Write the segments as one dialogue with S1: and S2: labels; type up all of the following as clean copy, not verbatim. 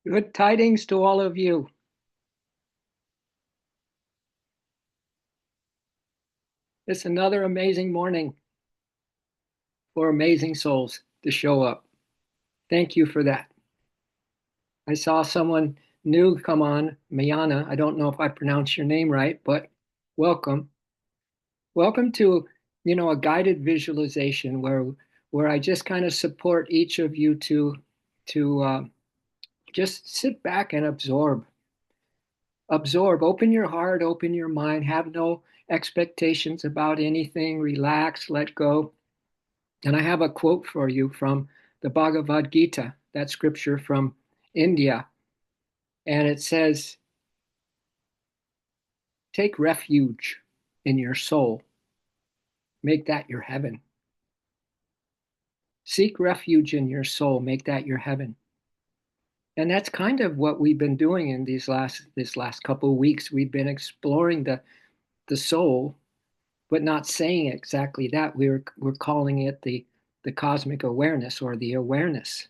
S1: Good tidings to all of you. It's another amazing morning for amazing souls to show up. Thank you for that. I saw someone new come on, Mayana. I don't know if I pronounced your name right, but welcome. Welcome to, a guided visualization where I just kind of support each of you to just sit back and absorb. Absorb, open your heart, open your mind, have no expectations about anything, relax, let go. And I have a quote for you from the Bhagavad Gita, that scripture from India. And it says, take refuge in your soul, make that your heaven. Seek refuge in your soul, make that your heaven. And that's kind of what we've been doing in this last couple of weeks. We've been exploring the soul, but not saying exactly that. We're calling it the cosmic awareness or the awareness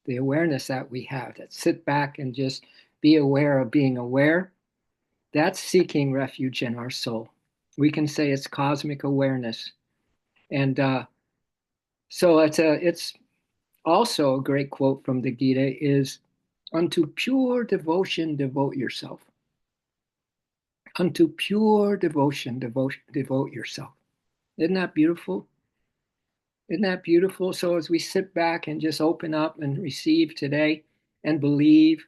S1: that we have, that sit back and just be aware of being aware. That's seeking refuge in our soul. We can say it's cosmic awareness. And so it's also a great quote from the Gita is, unto pure devotion, devote yourself. Unto pure devotion, devote yourself. Isn't that beautiful? Isn't that beautiful? So as we sit back and just open up and receive today and believe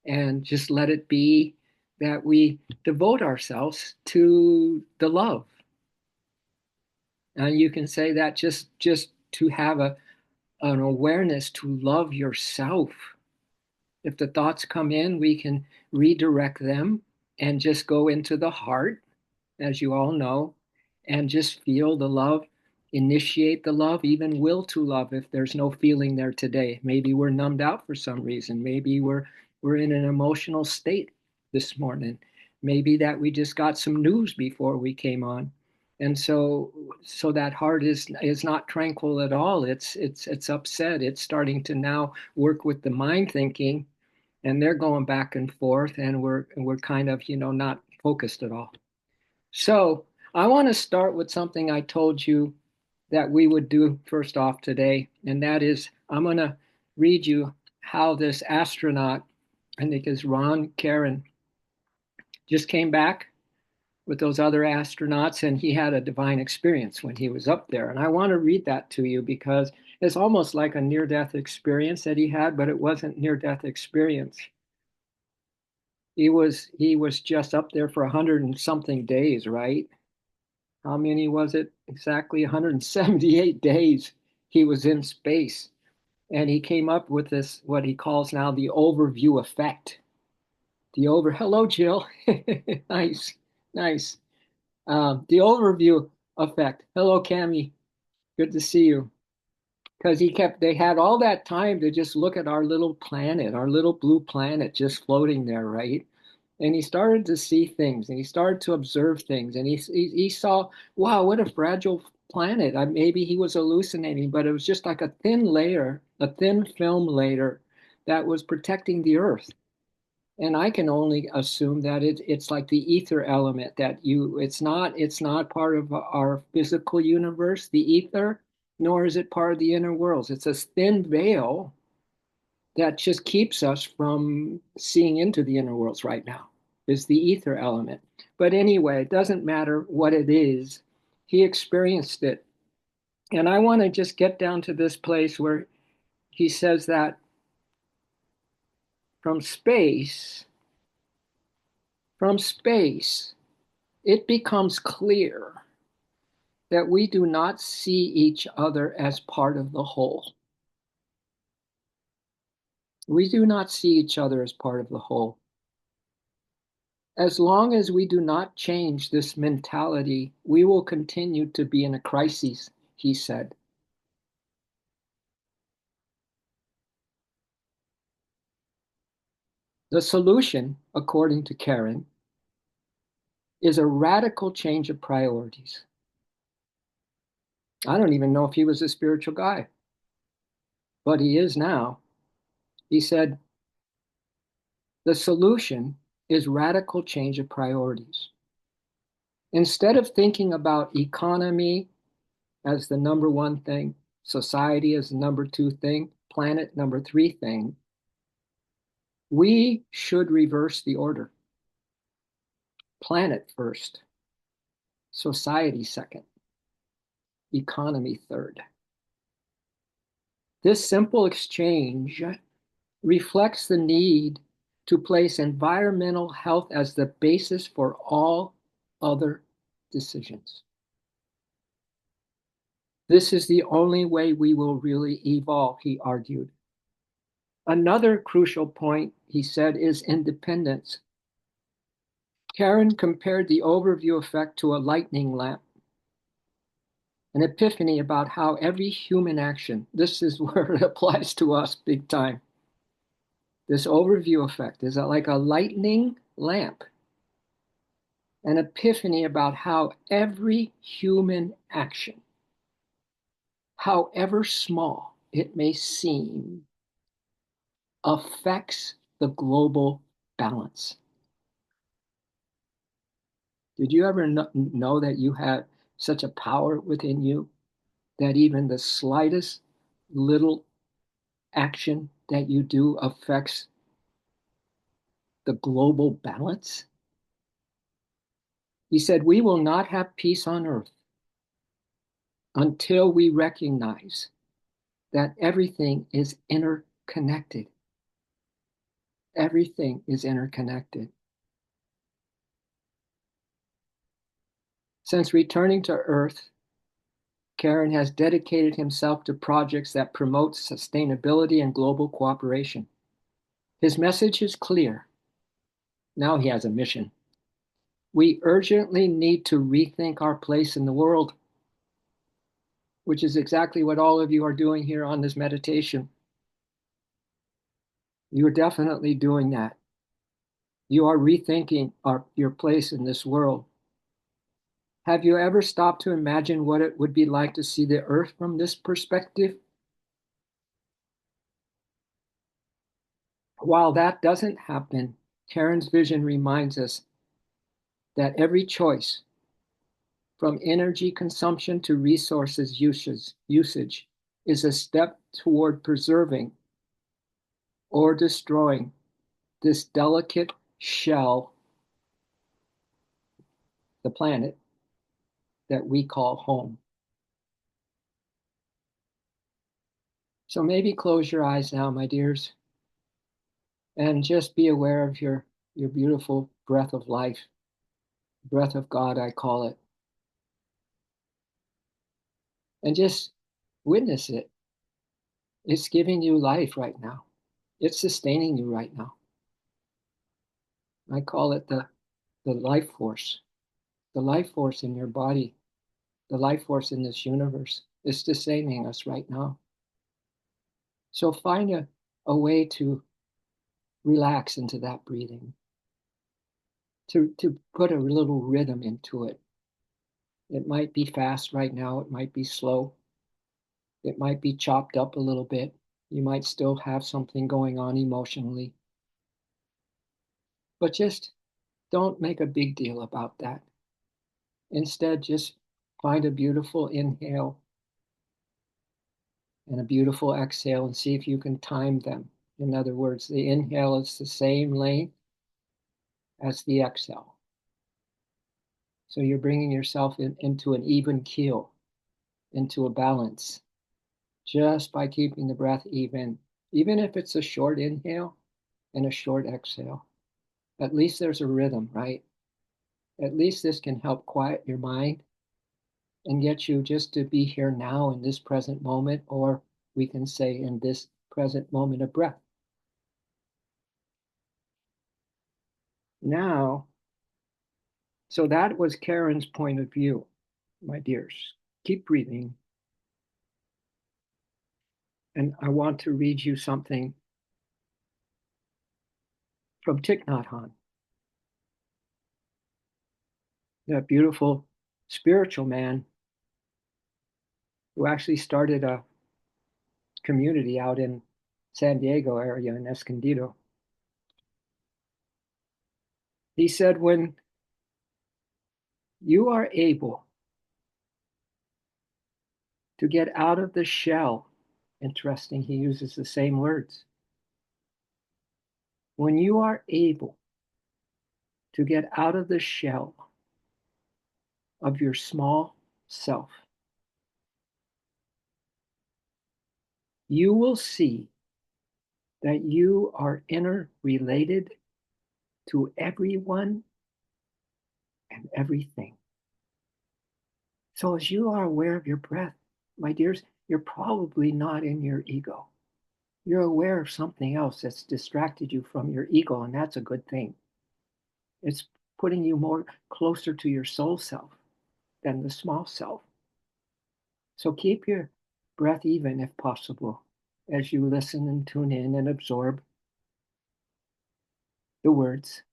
S1: and just let it be that we devote ourselves to the love. And you can say that just to have an awareness to love yourself. If the thoughts come in, we can redirect them and just go into the heart, as you all know, and just feel the love, initiate the love, even will to love if there's no feeling there today. Maybe we're numbed out for some reason. Maybe we're in an emotional state this morning. Maybe that we just got some news before we came on. And so that heart is not tranquil at all. It's upset. It's starting to now work with the mind thinking, and they're going back and forth, and we're kind of, not focused at all. So I want to start with something I told you that we would do first off today, and that is I'm going to read you how this astronaut, I think is Ron Karen, just came back with those other astronauts, and he had a divine experience when he was up there. And I want to read that to you because it's almost like a near-death experience that he had, but it wasn't near-death experience. He was just up there for 100 and something days, right? How many was it exactly? 178 days he was in space. And he came up with this, what he calls now the overview effect. Hello, Jill. Nice, nice. The overview effect. Hello, Cami. Good to see you. Because they had all that time to just look at our little planet, our little blue planet just floating there, right? And he started to see things and he started to observe things and he saw, wow, what a fragile planet. Maybe he was hallucinating, but it was just like a thin layer, a thin film layer that was protecting the earth. And I can only assume that it's like the ether element that it's not part of our physical universe, the ether, nor is it part of the inner worlds. It's a thin veil that just keeps us from seeing into the inner worlds right now, is the ether element. But anyway, it doesn't matter what it is. He experienced it. And I want to just get down to this place where he says that from space, from space, it becomes clear that we do not see each other as part of the whole. We do not see each other as part of the whole. As long as we do not change this mentality, we will continue to be in a crisis, he said. The solution, according to Karen, is a radical change of priorities. I don't even know if he was a spiritual guy, but he is now. He said, The solution is radical change of priorities. Instead of thinking about economy as the number one thing, society as the number two thing, planet number three thing, we should reverse the order. Planet first, society second, economy third. This simple exchange reflects the need to place environmental health as the basis for all other decisions. This is the only way we will really evolve, he argued. Another crucial point, he said, is independence. Karen compared the overview effect to a lightning lamp, an epiphany about how every human action, this is where it applies to us big time. This overview effect is like a lightning lamp, an epiphany about how every human action, however small it may seem, affects the global balance. Did you ever know that you have such a power within you that even the slightest little action that you do affects the global balance? He said, we will not have peace on earth until we recognize that everything is interconnected. Everything is interconnected. Since returning to Earth, Karen has dedicated himself to projects that promote sustainability and global cooperation. His message is clear. Now he has a mission. We urgently need to rethink our place in the world, which is exactly what all of you are doing here on this meditation. You are definitely doing that. You are rethinking your place in this world. Have you ever stopped to imagine what it would be like to see the earth from this perspective? While that doesn't happen, Karen's vision reminds us that every choice, from energy consumption to resources usage, is a step toward preserving or destroying this delicate shell, the planet, that we call home. So maybe close your eyes now, my dears, and just be aware of your beautiful breath of life, breath of God, I call it, and just witness it. It's giving you life right now. It's sustaining you right now. I call it the life force, the life force in your body, the life force in this universe is sustaining us right now. So find a way to relax into that breathing, to put a little rhythm into it. It might be fast right now, it might be slow, it might be chopped up a little bit. You might still have something going on emotionally, but just don't make a big deal about that. Instead, just find a beautiful inhale and a beautiful exhale and see if you can time them. In other words, the inhale is the same length as the exhale. So you're bringing yourself into an even keel, into a balance, just by keeping the breath even if it's a short inhale and a short exhale. At least there's a rhythm, right? At least this can help quiet your mind and get you just to be here now in this present moment, or we can say in this present moment of breath. Now, so that was Karen's point of view, my dears. Keep breathing. And I want to read you something from Thich Nhat Hanh, that beautiful spiritual man who actually started a community out in San Diego area in Escondido. He said, when you are able to get out of the shell, interesting, he uses the same words. When you are able to get out of the shell of your small self, you will see that you are interrelated to everyone and everything. So, as you are aware of your breath, my dears, you're probably not in your ego. You're aware of something else that's distracted you from your ego, and that's a good thing. It's putting you more closer to your soul self than the small self. So keep your breath even if possible as you listen and tune in and absorb the words.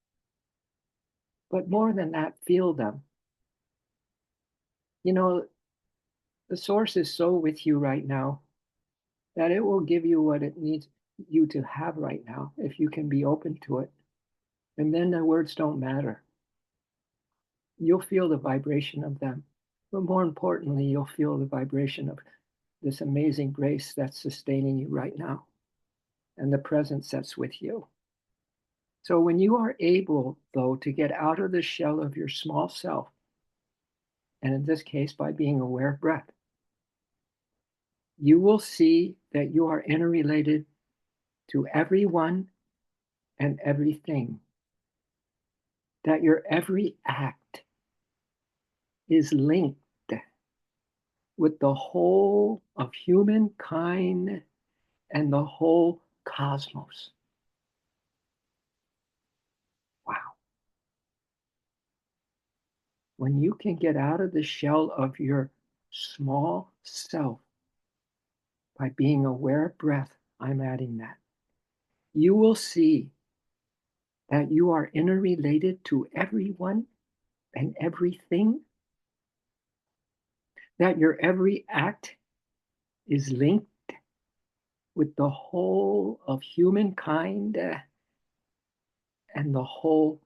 S1: But more than that, feel them. You know, the source is so with you right now that it will give you what it needs you to have right now if you can be open to it. And then the words don't matter. You'll feel the vibration of them. But more importantly, you'll feel the vibration of this amazing grace that's sustaining you right now and the presence that's with you. So when you are able, though, to get out of the shell of your small self, and in this case, by being aware of breath, you will see that you are interrelated to everyone and everything, that your every act is linked with the whole of humankind and the whole cosmos. Wow. When you can get out of the shell of your small self by being aware of breath, I'm adding that, you will see that you are interrelated to everyone and everything, that your every act is linked with the whole of humankind and the whole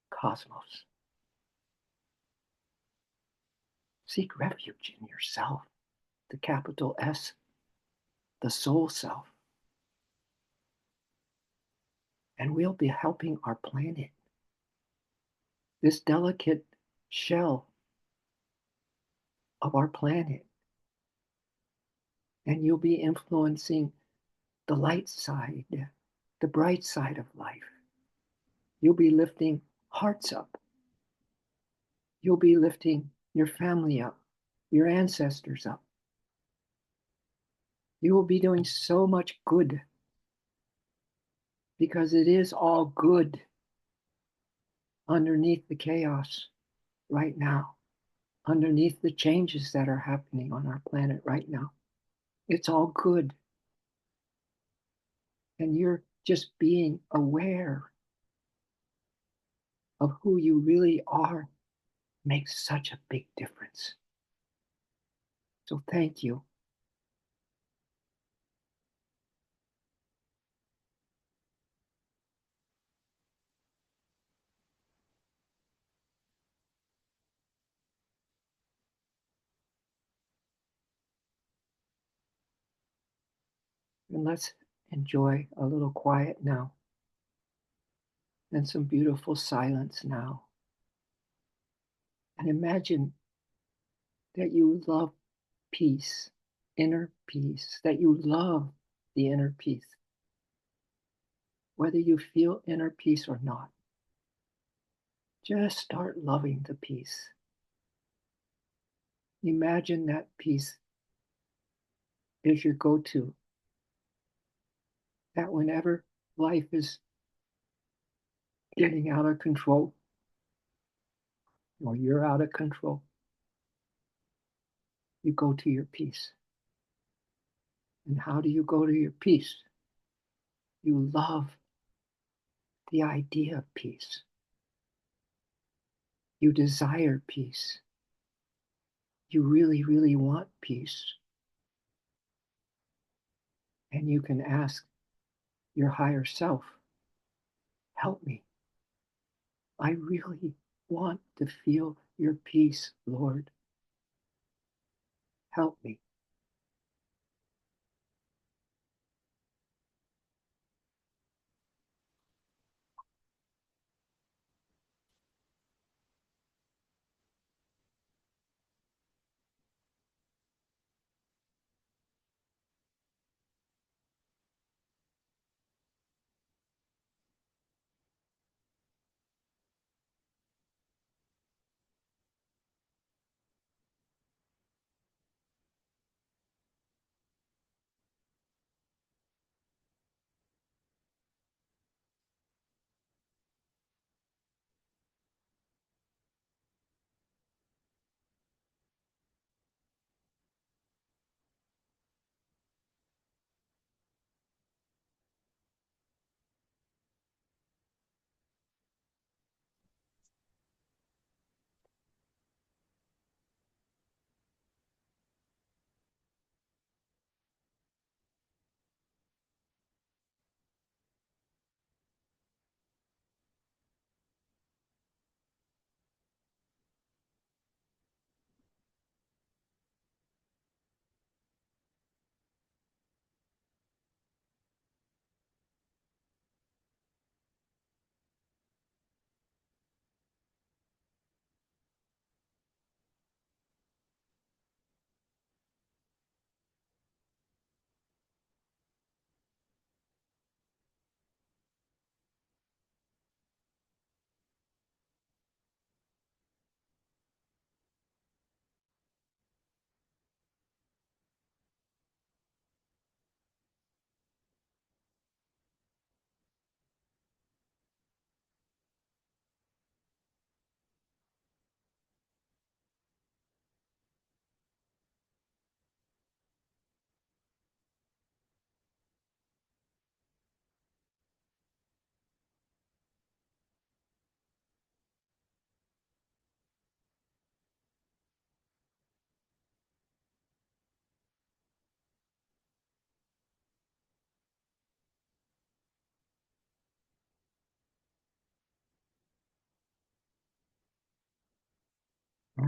S1: cosmos. Seek refuge in yourself, the capital S, the soul self, and we'll be helping our planet. This delicate shell of our planet, and you'll be influencing the light side, the bright side of life. You'll be lifting hearts up. You'll be lifting your family up, your ancestors up. You will be doing so much good because it is all good underneath the chaos right now, underneath the changes that are happening on our planet right now. It's all good. And you're just being aware of who you really are makes such a big difference. So thank you. And let's enjoy a little quiet now and some beautiful silence now. And imagine that you love peace, inner peace, that you love the inner peace, whether you feel inner peace or not. Just start loving the peace. Imagine that peace is your go to, that whenever life is getting out of control or you're out of control, you go to your peace. And how do you go to your peace? You love the idea of peace. You desire peace. You really, really want peace. And you can ask your higher self, help me. I really want to feel your peace, Lord. Help me.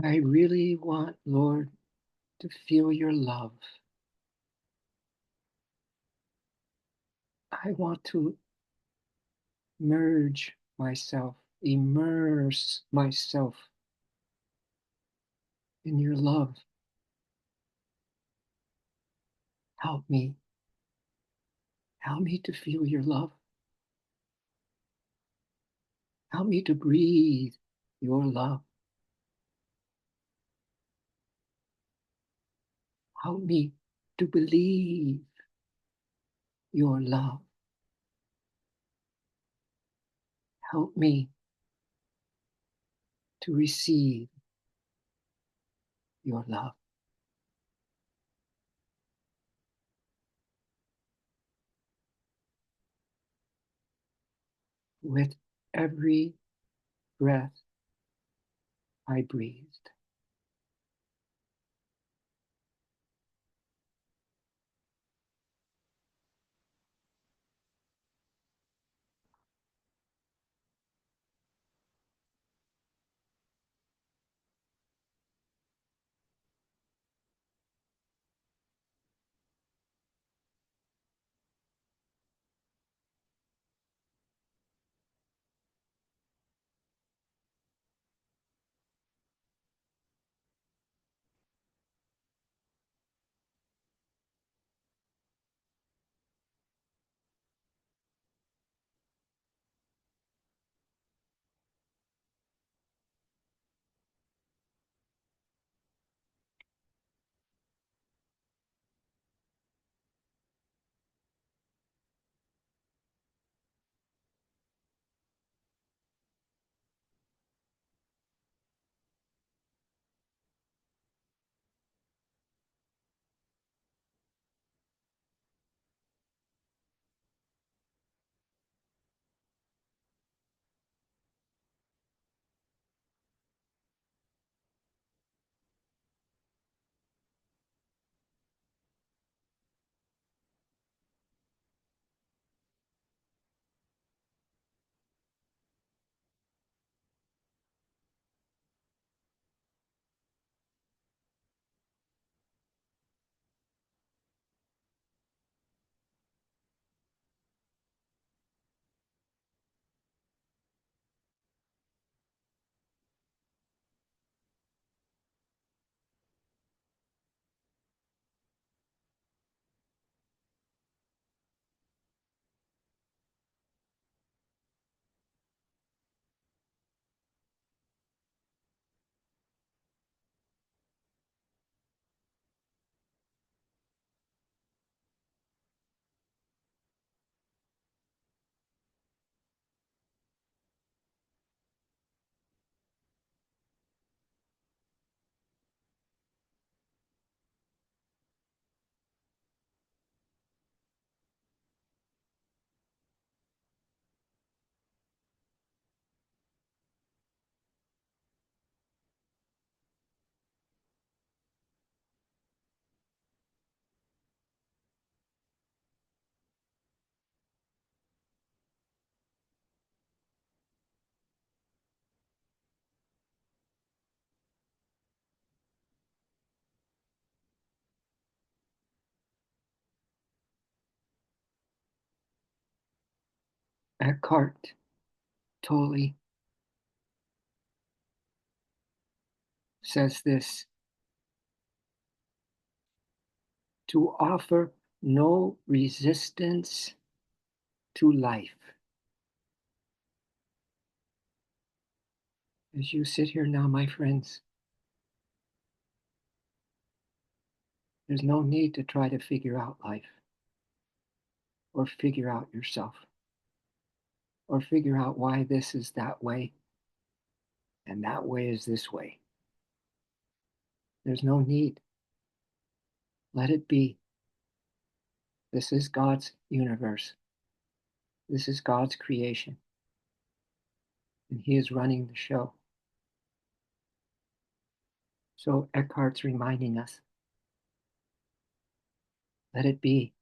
S1: I really want, Lord, to feel your love. I want to merge myself, immerse myself in your love. Help me. Help me to feel your love. Help me to breathe your love. Help me to believe your love. Help me to receive your love. With every breath I breathed. Eckhart Tolle says this: to offer no resistance to life. As you sit here now, my friends, there's no need to try to figure out life or figure out yourself or figure out why this is that way and that way is this way. There's no need. Let it be. This is God's universe. This is God's creation. And He is running the show. So Eckhart's reminding us, let it be.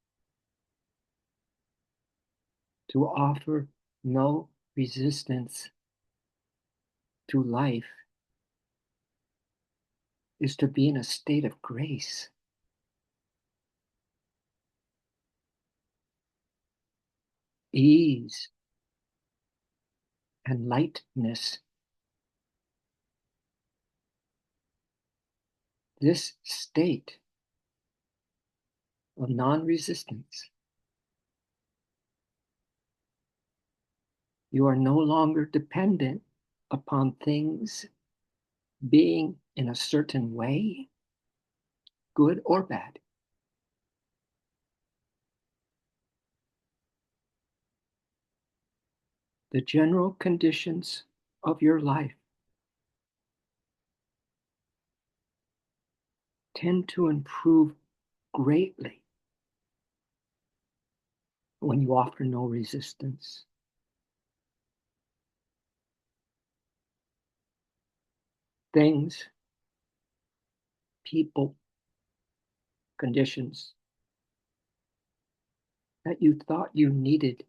S1: To offer no resistance to life is to be in a state of grace, ease, and lightness. This state of non-resistance, you are no longer dependent upon things being in a certain way, good or bad. The general conditions of your life tend to improve greatly when you offer no resistance. Things, people, conditions that you thought you needed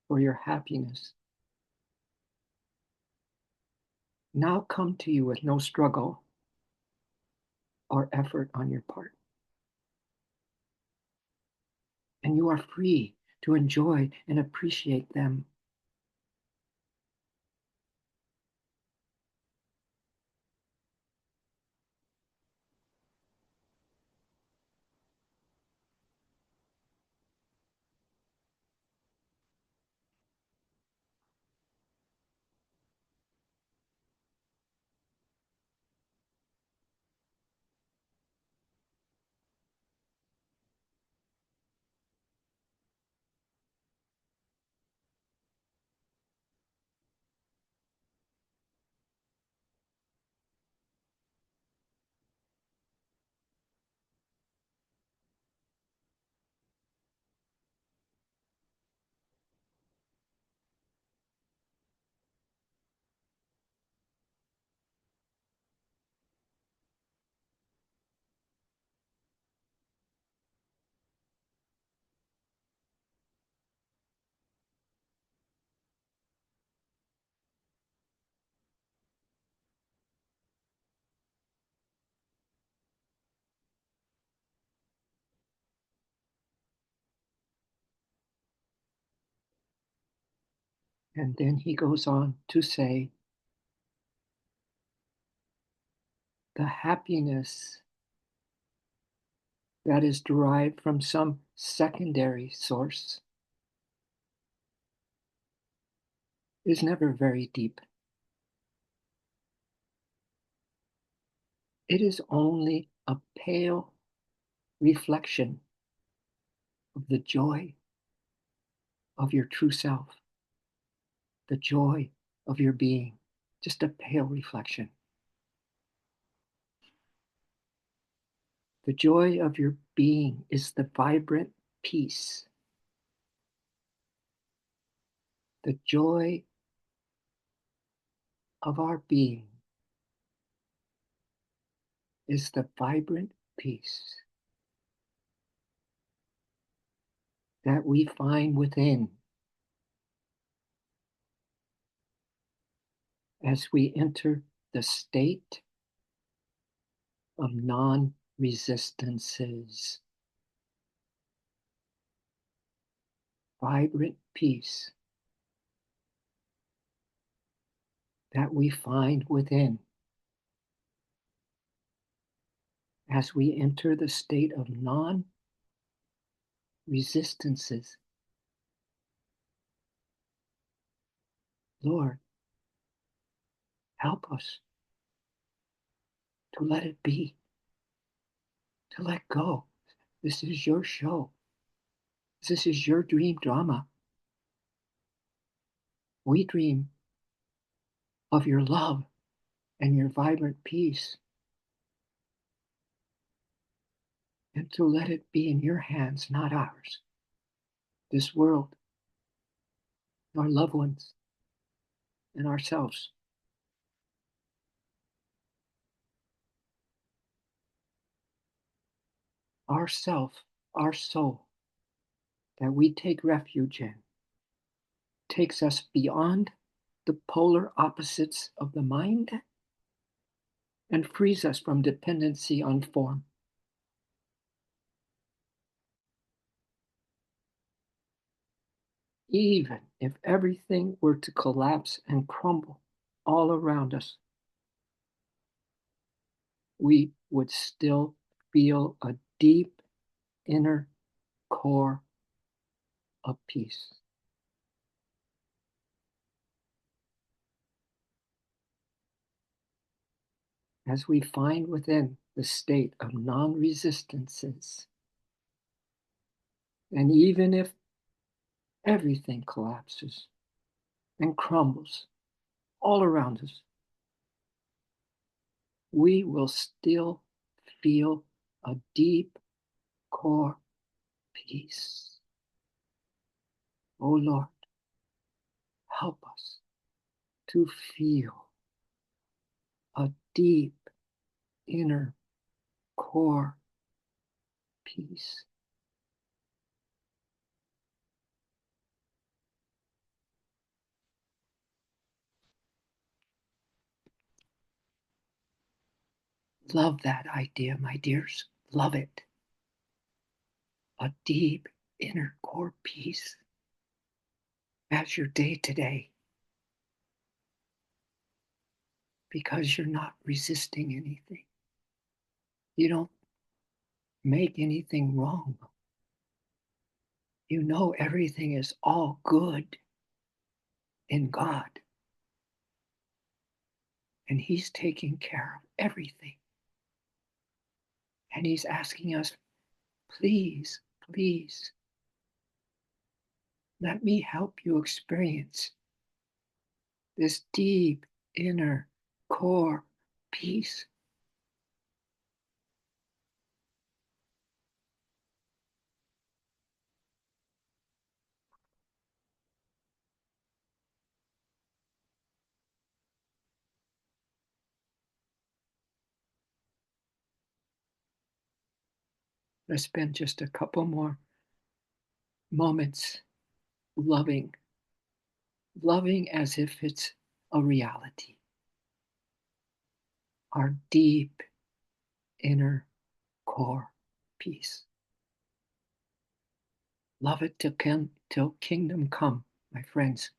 S1: for your happiness now come to you with no struggle or effort on your part. And you are free to enjoy and appreciate them. And then he goes on to say, the happiness that is derived from some secondary source is never very deep. It is only a pale reflection of the joy of your true self, the joy of your being, just a pale reflection. The joy of your being is the vibrant peace. The joy of our being is the vibrant peace that we find within as we enter the state of non-resistances. Vibrant peace that we find within as we enter the state of non resistances. Lord, help us to let it be, to let go. This is your show. This is your dream drama. We dream of your love and your vibrant peace, and to let it be in your hands, not ours. This world, our loved ones, and ourselves. Ourself, our soul, that we take refuge in, takes us beyond the polar opposites of the mind and frees us from dependency on form. Even if everything were to collapse and crumble all around us, we would still feel a deep inner core of peace. As we find within the state of non resistances, and even if everything collapses and crumbles all around us, we will still feel a deep core peace. Oh Lord, help us to feel a deep inner core peace. Love that idea, my dears. Love it. A deep inner core peace as your day to day, because you're not resisting anything. You don't make anything wrong. You know everything is all good in God, and He's taking care of everything. And He's asking us, please, please, let me help you experience this deep inner core peace. Let's spend just a couple more moments loving, loving as if it's a reality. Our deep inner core peace. Love it till kingdom come, my friends,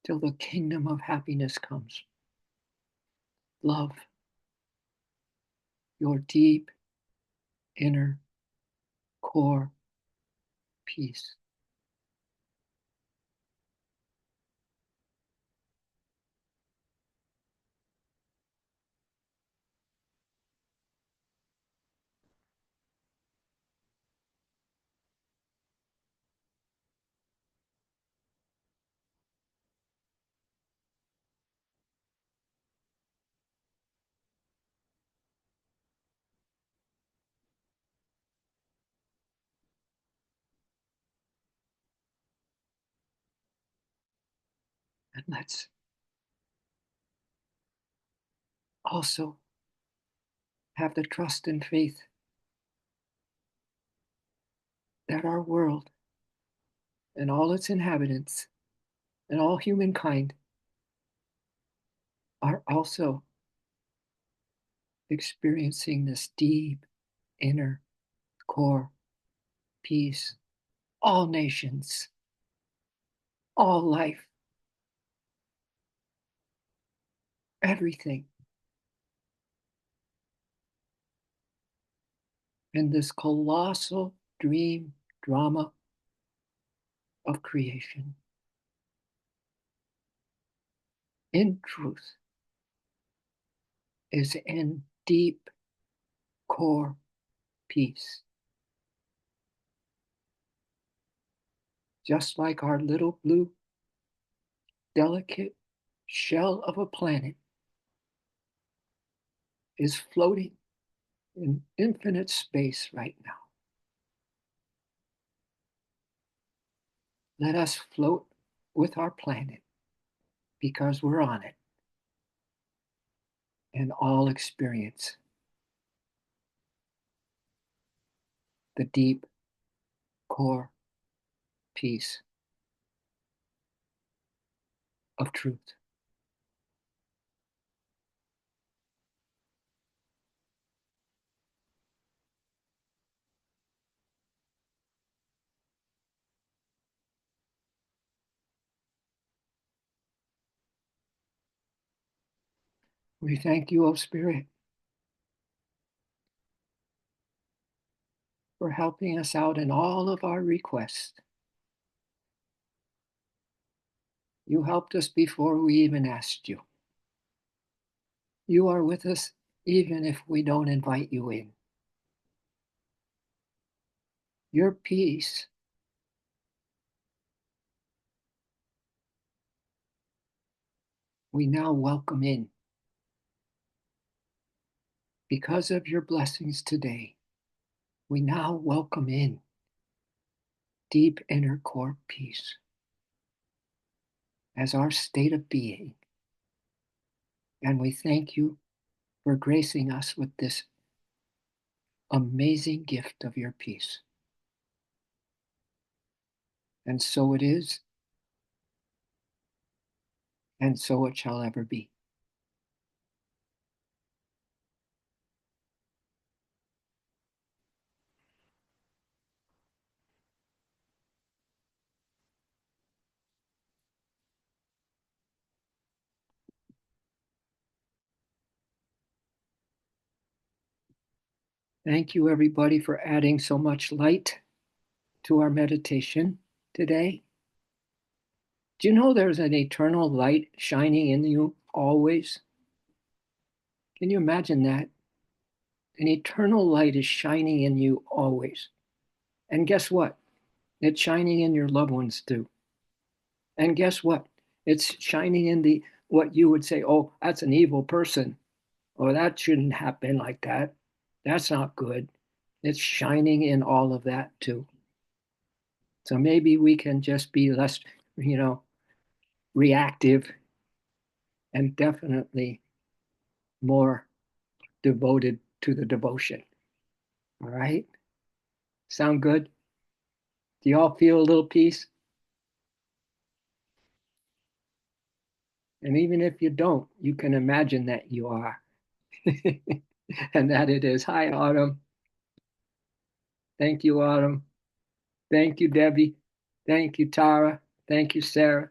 S1: till the kingdom of happiness comes. Love your deep inner core peace. And let's also have the trust and faith that our world and all its inhabitants and all humankind are also experiencing this deep inner core peace. All nations, all life everything in this colossal dream drama of creation. In truth, is in deep core peace. Just like our little blue, delicate shell of a planet is floating in infinite space right now. Let us float with our planet because we're on it and all experience the deep core peace of truth. We thank you, O Spirit, for helping us out in all of our requests. You helped us before we even asked you. You are with us even if we don't invite you in. Your peace we now welcome in. Because of your blessings today, we now welcome in deep inner core peace as our state of being. And we thank you for gracing us with this amazing gift of your peace. And so it is, and so it shall ever be. Thank you, everybody, for adding so much light to our meditation today. Do you know there's an eternal light shining in you always? Can you imagine that? An eternal light is shining in you always. And guess what? It's shining in your loved ones too. And guess what? It's shining in the what you would say, oh, that's an evil person. Or that shouldn't happen like that. That's not good. It's shining in all of that too. So maybe we can just be less, reactive and definitely more devoted to the devotion. All right? Sound good? Do y'all feel a little peace? And even if you don't, you can imagine that you are. And that it is. Hi, Autumn. Thank you, Autumn. Thank you, Debbie. Thank you, Tara. Thank you, Sarah.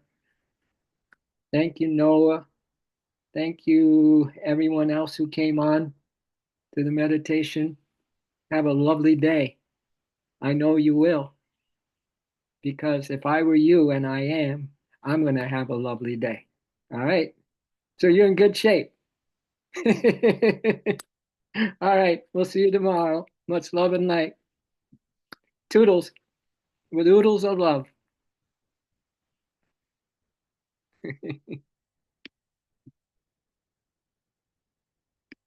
S1: Thank you, Noah. Thank you, everyone else who came on to the meditation. Have a lovely day. I know you will, because if I were you, and I am, I'm going to have a lovely day. All right. So you're in good shape. All right. We'll see you tomorrow. Much love and light. Toodles with oodles of love.